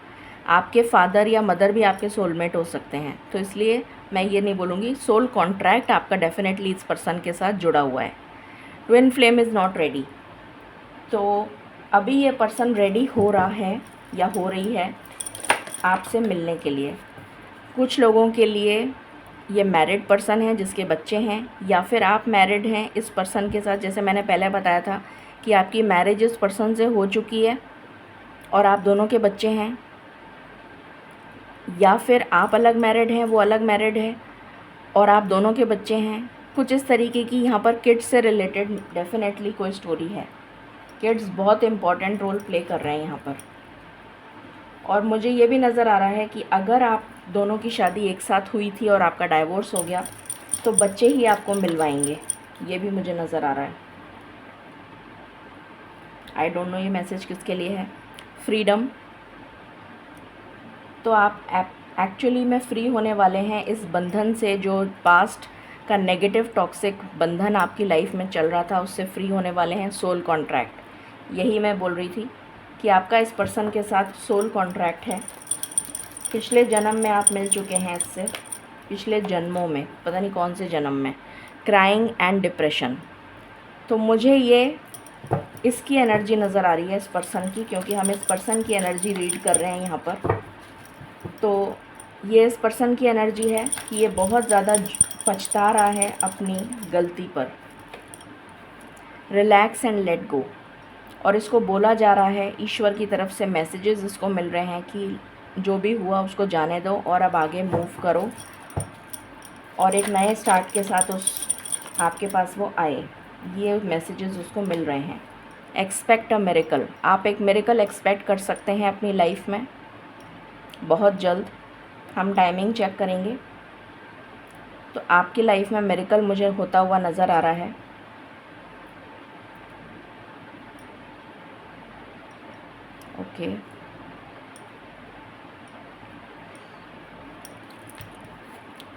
आपके फादर या मदर भी आपके सोलमेट हो सकते हैं, तो इसलिए मैं ये नहीं बोलूँगी। सोल कॉन्ट्रैक्ट आपका डेफिनेटली इस पर्सन के साथ जुड़ा हुआ है। Twin flame is not ready. तो अभी ये पर्सन रेडी हो रहा है या हो रही है आपसे मिलने के लिए। कुछ लोगों के लिए ये मैरिड पर्सन है जिसके बच्चे हैं, या फिर आप मैरिड हैं इस पर्सन के साथ। जैसे मैंने पहले बताया था कि आपकी मैरिज इस पर्सन से हो चुकी है और आप दोनों के बच्चे हैं, या फिर आप अलग मैरिड हैं, वो अलग मैरिड है और आप दोनों के बच्चे हैं। कुछ इस तरीके की यहाँ पर किड्स से रिलेटेड डेफिनेटली कोई स्टोरी है। किड्स बहुत इम्पॉर्टेंट रोल प्ले कर रहे हैं यहाँ पर। और मुझे ये भी नज़र आ रहा है कि अगर आप दोनों की शादी एक साथ हुई थी और आपका डाइवोर्स हो गया तो बच्चे ही आपको मिलवाएंगे, ये भी मुझे नज़र आ रहा है। आई डोंट नो ये मैसेज किसके लिए है। फ्रीडम, तो आप एक्चुअली में फ्री होने वाले हैं इस बंधन से, जो पास्ट का नेगेटिव टॉक्सिक बंधन आपकी लाइफ में चल रहा था, उससे फ्री होने वाले हैं। सोल कॉन्ट्रैक्ट, यही मैं बोल रही थी कि आपका इस पर्सन के साथ सोल कॉन्ट्रैक्ट है। पिछले जन्म में आप मिल चुके हैं इससे, पिछले जन्मों में, पता नहीं कौन से जन्म में। क्राइंग एंड डिप्रेशन, तो मुझे ये इसकी एनर्जी नज़र आ रही है इस पर्सन की, क्योंकि हम इस पर्सन की एनर्जी रीड कर रहे हैं यहाँ पर। तो ये इस पर्सन की एनर्जी है कि ये बहुत ज़्यादा पछता रहा है अपनी गलती पर। Relax and let go. और इसको बोला जा रहा है, ईश्वर की तरफ से मैसेजेस इसको मिल रहे हैं कि जो भी हुआ उसको जाने दो और अब आगे मूव करो, और एक नए स्टार्ट के साथ उस आपके पास वो आए। ये मैसेजेस उसको मिल रहे हैं। Expect a miracle. आप एक मिरेकल एक्सपेक्ट कर सकते हैं अपनी लाइफ में बहुत जल्द। हम टाइमिंग चेक करेंगे तो आपकी लाइफ में मिरेकल मुझे होता हुआ नज़र आ रहा है। ओके,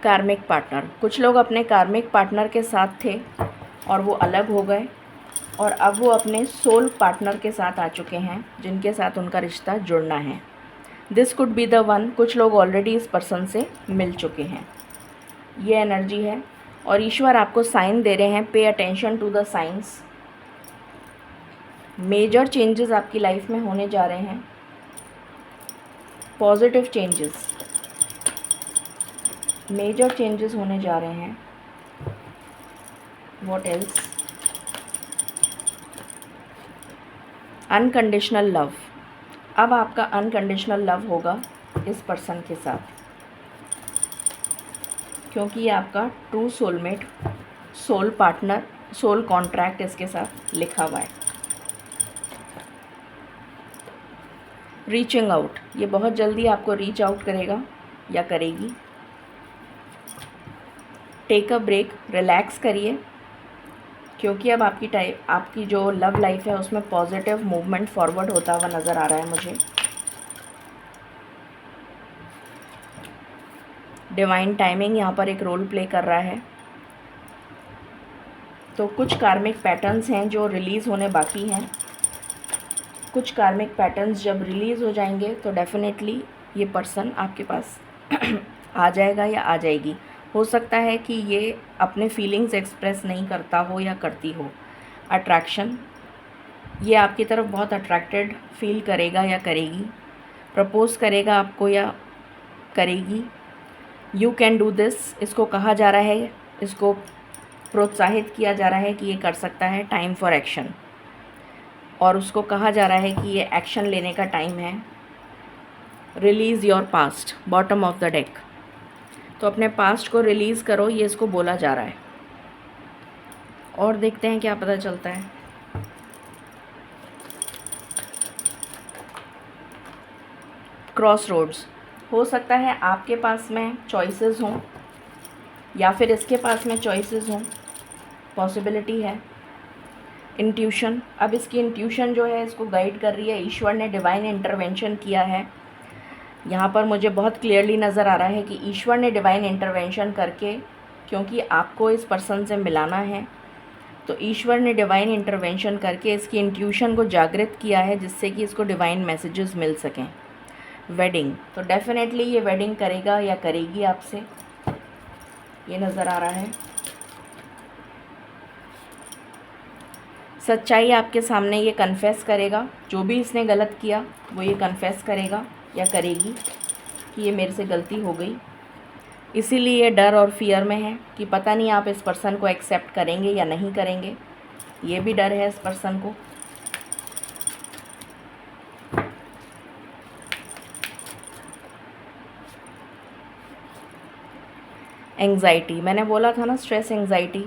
कार्मिक पार्टनर। कुछ लोग अपने कार्मिक पार्टनर के साथ थे और वो अलग हो गए, और अब वो अपने सोल पार्टनर के साथ आ चुके हैं जिनके साथ उनका रिश्ता जुड़ना है। This could be the one. कुछ लोग ऑलरेडी इस पर्सन से मिल चुके हैं, ये एनर्जी है। और ईश्वर आपको साइन दे रहे हैं, pay attention to the science. Major changes आपकी लाइफ में होने जा रहे हैं, पॉजिटिव चेंजेस, मेजर चेंजेस होने जा रहे हैं। What else? Unconditional love. अब आपका अनकंडीशनल लव होगा इस पर्सन के साथ, क्योंकि ये आपका true soulmate, soul partner, soul contract इसके साथ लिखा हुआ है। Reaching out. ये बहुत जल्दी आपको रीच आउट करेगा या करेगी। Take a break. रिलैक्स करिए, क्योंकि अब आपकी जो लव लाइफ है उसमें पॉजिटिव मूवमेंट फॉरवर्ड होता हुआ नज़र आ रहा है मुझे। डिवाइन टाइमिंग यहाँ पर एक रोल प्ले कर रहा है। तो कुछ कार्मिक पैटर्न्स हैं जो रिलीज़ होने बाकी हैं। कुछ कार्मिक पैटर्न्स जब रिलीज़ हो जाएंगे तो डेफिनेटली ये पर्सन आपके पास आ जाएगा या आ जाएगी। हो सकता है कि ये अपने फीलिंग्स एक्सप्रेस नहीं करता हो या करती हो। अट्रैक्शन, ये आपकी तरफ बहुत अट्रैक्टेड फील करेगा या करेगी। प्रपोज करेगा आपको या करेगी। यू कैन डू दिस, इसको कहा जा रहा है, इसको प्रोत्साहित किया जा रहा है कि ये कर सकता है। Time for action. और उसको कहा जा रहा है कि ये एक्शन लेने का टाइम है। Release your past. Bottom of the deck. तो अपने पास्ट को रिलीज़ करो, ये इसको बोला जा रहा है। और देखते हैं क्या पता चलता है। Crossroads. हो सकता है आपके पास में चॉइसेस हों या फिर इसके पास में चॉइसेस हों, पॉसिबिलिटी है। इंट्यूशन। अब इसकी इंट्यूशन जो है इसको गाइड कर रही है। ईश्वर ने डिवाइन इंटरवेंशन किया है। यहाँ पर मुझे बहुत क्लियरली नज़र आ रहा है कि ईश्वर ने डिवाइन इंटरवेंशन करके, क्योंकि आपको इस पर्सन से मिलाना है, तो ईश्वर ने डिवाइन इंटरवेंशन करके इसकी इंट्यूशन को जागृत किया है, जिससे कि इसको डिवाइन मैसेजेस मिल सकें। वेडिंग। तो डेफिनेटली ये वेडिंग करेगा या करेगी आपसे, ये नज़र आ रहा है। सच्चाई आपके सामने ये कन्फेस करेगा। जो भी इसने गलत किया वो ये कन्फेस करेगा या करेगी कि ये मेरे से गलती हो गई। इसीलिए ये डर और फियर में है कि पता नहीं आप इस पर्सन को एक्सेप्ट करेंगे या नहीं करेंगे। ये भी डर है इस पर्सन को। एंग्जाइटी। मैंने बोला था ना, स्ट्रेस एंग्जाइटी।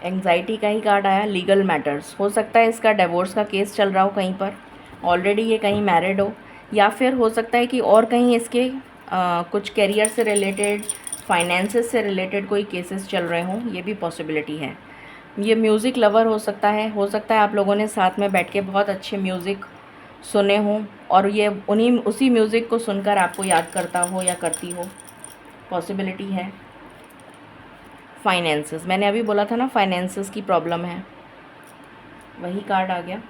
एंग्जाइटी का ही कार्ड आया। Legal matters. हो सकता है इसका डिवोर्स का केस चल रहा हो कहीं पर, ऑलरेडी ये कहीं मैरिड हो, या फिर हो सकता है कि और कहीं इसके कुछ करियर से रिलेटेड, फाइनेंसेस से रिलेटेड कोई केसेस चल रहे हों, ये भी पॉसिबिलिटी है। ये म्यूज़िक लवर हो सकता है। हो सकता है आप लोगों ने साथ में बैठ के बहुत अच्छे म्यूज़िक सुने हों और ये उसी म्यूज़िक को सुनकर आपको याद करता हो या करती हो, पॉसिबिलिटी है। फाइनेंसेस। मैंने अभी बोला था ना, फाइनेंसेस की प्रॉब्लम है, वही कार्ड आ गया।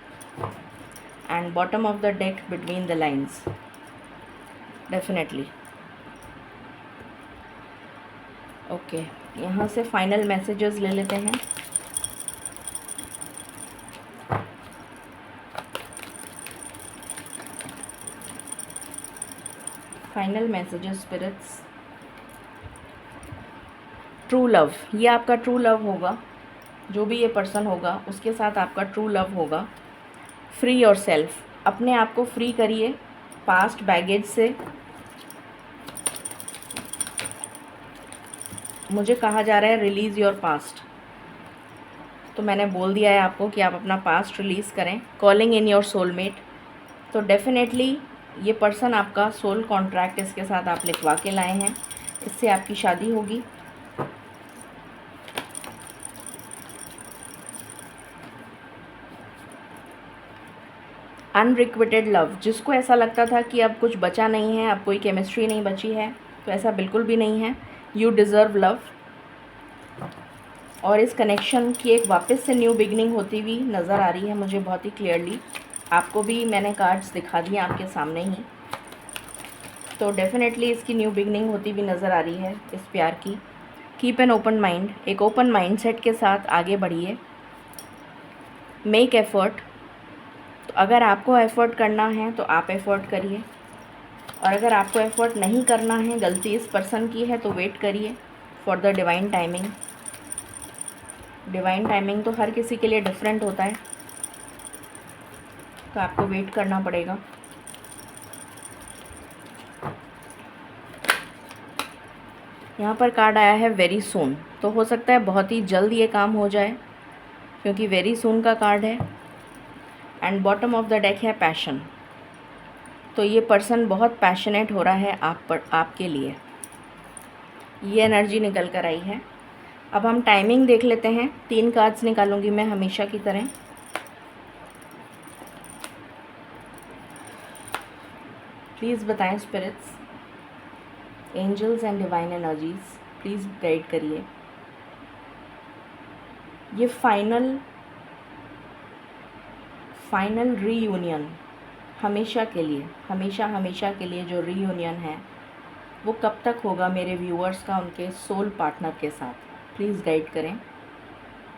And bottom of the deck, between the lines. Definitely. Okay, यहाँ से फाइनल मैसेजेस ले लेते हैं। Final messages spirits. True love, ये आपका ट्रू लव होगा। जो भी ये पर्सन होगा उसके साथ आपका ट्रू लव होगा। फ्री योर सेल्फ, अपने आप को फ्री करिए पास्ट बैगेज से। मुझे कहा जा रहा है रिलीज़ योर पास्ट, तो मैंने बोल दिया है आपको कि आप अपना पास्ट रिलीज़ करें। कॉलिंग इन योर सोलमेट, तो डेफिनेटली ये पर्सन आपका सोल कॉन्ट्रैक्ट इसके साथ आप लिखवा के लाए हैं, इससे आपकी शादी होगी। अनरिक्विटेड लव, जिसको ऐसा लगता था कि अब कुछ बचा नहीं है, अब कोई केमिस्ट्री नहीं बची है, तो ऐसा बिल्कुल भी नहीं है। यू डिज़र्व लव, और इस कनेक्शन की एक वापस से न्यू बिगनिंग होती हुई नज़र आ रही है मुझे बहुत ही क्लियरली। आपको भी मैंने कार्ड्स दिखा दिए आपके सामने ही, तो डेफिनेटली इसकी न्यू बिगनिंग होती हुई नज़र आ रही है इस प्यार की। कीप एन ओपन माइंड, एक ओपन माइंडसेट के साथ आगे बढ़िए। मेक एफ़र्ट, तो अगर आपको एफ़र्ट करना है तो आप एफ़र्ट करिए, और अगर आपको एफ़र्ट नहीं करना है, गलती इस पर्सन की है, तो वेट करिए for the divine timing. Divine timing तो हर किसी के लिए डिफरेंट होता है, तो आपको वेट करना पड़ेगा। यहाँ पर कार्ड आया है वेरी सून, तो हो सकता है बहुत ही जल्द ये काम हो जाए, क्योंकि वेरी सून का कार्ड है। And bottom of the deck है पैशन, तो ये पर्सन बहुत पैशनेट हो रहा है आपके लिए, ये एनर्जी निकल कर आई है। अब हम टाइमिंग देख लेते हैं। 3 कार्ड्स निकालूंगी मैं हमेशा की तरह। प्लीज़ बताएं spirits, angels and divine energies, please guide करिए। ये फाइनल रीयूनियन हमेशा के लिए, हमेशा के लिए जो रीयूनियन है वो कब तक होगा मेरे व्यूअर्स का उनके सोल पार्टनर के साथ, प्लीज़ गाइड करें।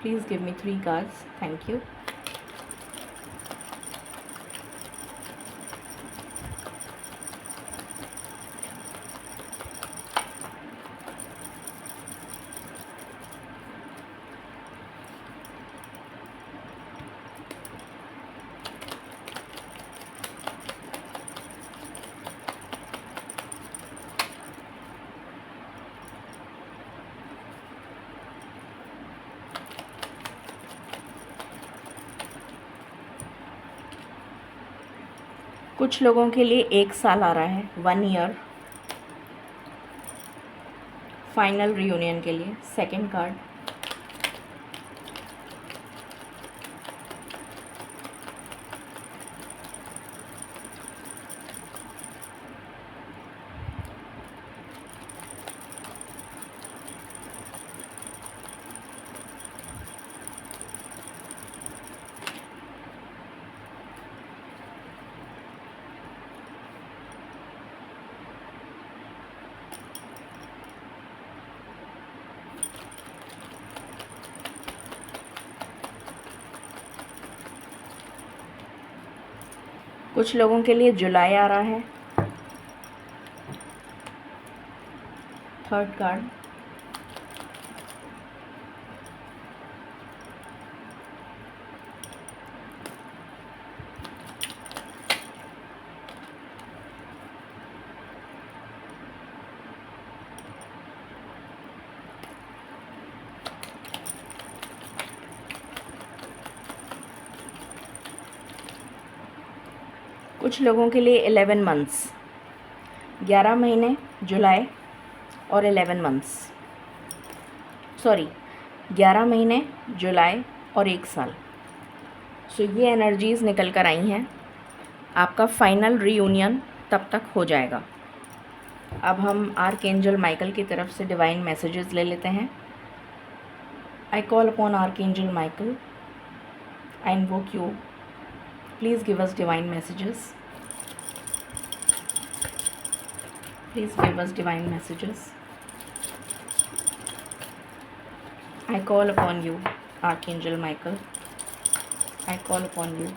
Please give me 3 cards, thank you. कुछ लोगों के लिए 1 साल आ रहा है, 1 ईयर, फाइनल रियूनियन के लिए। सेकंड कार्ड, कुछ लोगों के लिए जुलाई आ रहा है। थर्ड कार्ड, कुछ लोगों के लिए 11 मंथ्स, 11 महीने जुलाई और 11 मंथ्स, सॉरी 11 महीने जुलाई और 1 साल। सो ये एनर्जीज़ निकल कर आई हैं। आपका फाइनल रीयूनियन तब तक हो जाएगा। अब हम आर्कएंजल माइकल की तरफ से डिवाइन मैसेजेस ले लेते हैं। I call upon archangel Michael, I invoke you, please give us divine messages, please give us divine messages. I call upon you, Archangel Michael. I call upon you.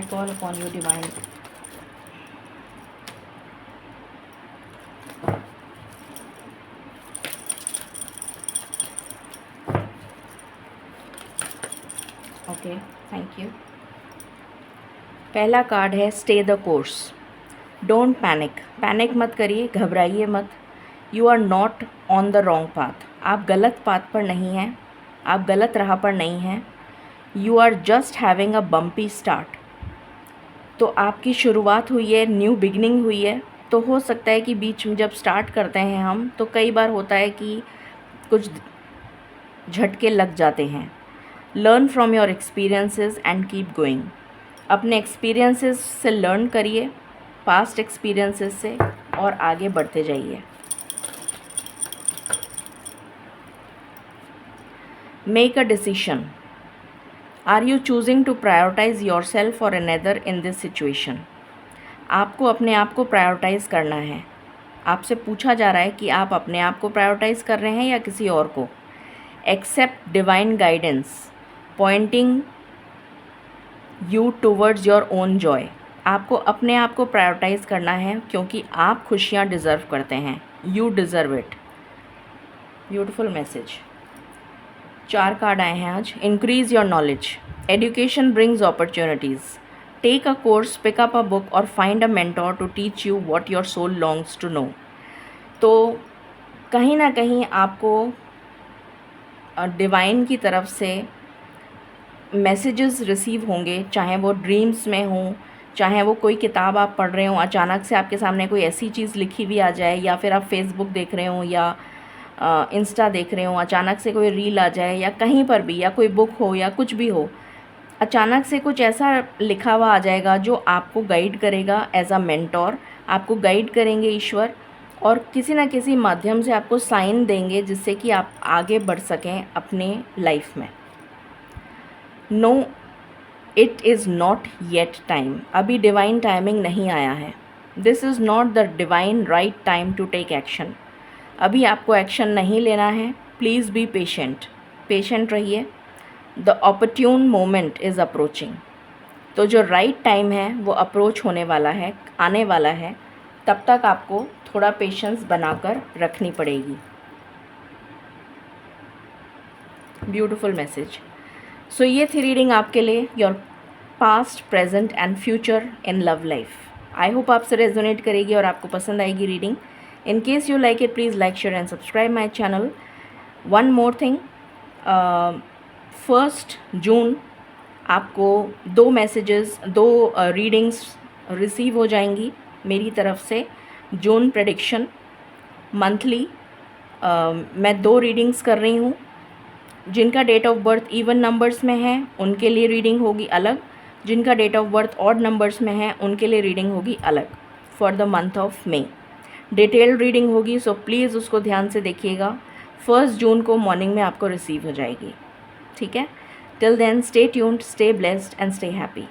I call upon you, divine. Okay, thank you. पहला card है stay the course. Don't panic, panic मत करिए, घबराइए मत। You are not on the wrong path, आप गलत path पर नहीं हैं, आप गलत राह पर नहीं हैं। You are just having a bumpy start. तो आपकी शुरुआत हुई है, न्यू बिगनिंग हुई है। तो हो सकता है कि बीच में जब स्टार्ट करते हैं हम, तो कई बार होता है कि कुछ झटके लग जाते हैं। Learn from your experiences and keep going. अपने एक्सपीरियंसेस से लर्न करिए, पास्ट एक्सपीरियंसेस से, और आगे बढ़ते जाइए। Make a decision. Are you choosing to prioritise yourself or another in this situation. आपको अपने आप को प्रायोरिटाइज करना है। आपसे पूछा जा रहा है कि आप अपने आप को प्रायोरिटाइज कर रहे हैं या किसी और को। Accept divine guidance pointing you towards your own joy. आपको अपने आप को प्रायोरिटाइज करना है क्योंकि आप खुशियाँ डिज़र्व करते हैं। You deserve it. Beautiful message. 4 card आए हैं आज। Increase your knowledge. Education brings opportunities. Take a course, pick up a book और find a mentor to teach you what your soul longs to know. तो कहीं ना कहीं आपको divine की तरफ से मैसेजेस रिसीव होंगे, चाहे वो ड्रीम्स में हों, चाहे वो कोई किताब आप पढ़ रहे हो, अचानक से आपके सामने कोई ऐसी चीज़ लिखी हुई आ जाए, या फिर आप फेसबुक देख रहे हो या इंस्टा देख रहे हो, अचानक से कोई रील आ जाए, या कहीं पर भी, या कोई बुक हो या कुछ भी हो, अचानक से कुछ ऐसा लिखा हुआ आ जाएगा जो आपको गाइड करेगा एज अ मेंटोर। आपको गाइड करेंगे ईश्वर, और किसी न किसी माध्यम से आपको साइन देंगे जिससे कि आप आगे बढ़ सकें अपने लाइफ में। No, it is not yet time. अभी डिवाइन टाइमिंग नहीं आया है। This is not the divine right time to take action. अभी आपको एक्शन नहीं लेना है। प्लीज़ बी पेशेंट, पेशेंट रहिए। The opportune moment is approaching. तो जो राइट टाइम है वो अप्रोच होने वाला है, आने वाला है। तब तक आपको थोड़ा पेशेंस बनाकर रखनी पड़ेगी। Beautiful message. सो ये थी रीडिंग आपके लिए, your past, present and future in love life. I hope आपसे रेजोनेट करेगी और आपको पसंद आएगी reading. In case you like it, please like, share and subscribe my channel. One more thing, 1 जून आपको 2 मैसेजेस, 2 रीडिंग्स रिसीव हो जाएंगी मेरी तरफ से। जून प्रेडिक्शन मंथली मैं 2 रीडिंग्स कर रही हूँ। जिनका date of birth even numbers में है उनके लिए रीडिंग होगी अलग, जिनका date of birth odd numbers में है उनके लिए रीडिंग होगी अलग, for the month of May. Detailed reading होगी, सो प्लीज़ उसको ध्यान से देखिएगा। 1 जून को मॉर्निंग में आपको रिसीव हो जाएगी, ठीक है। Till then, stay tuned, stay blessed and stay happy.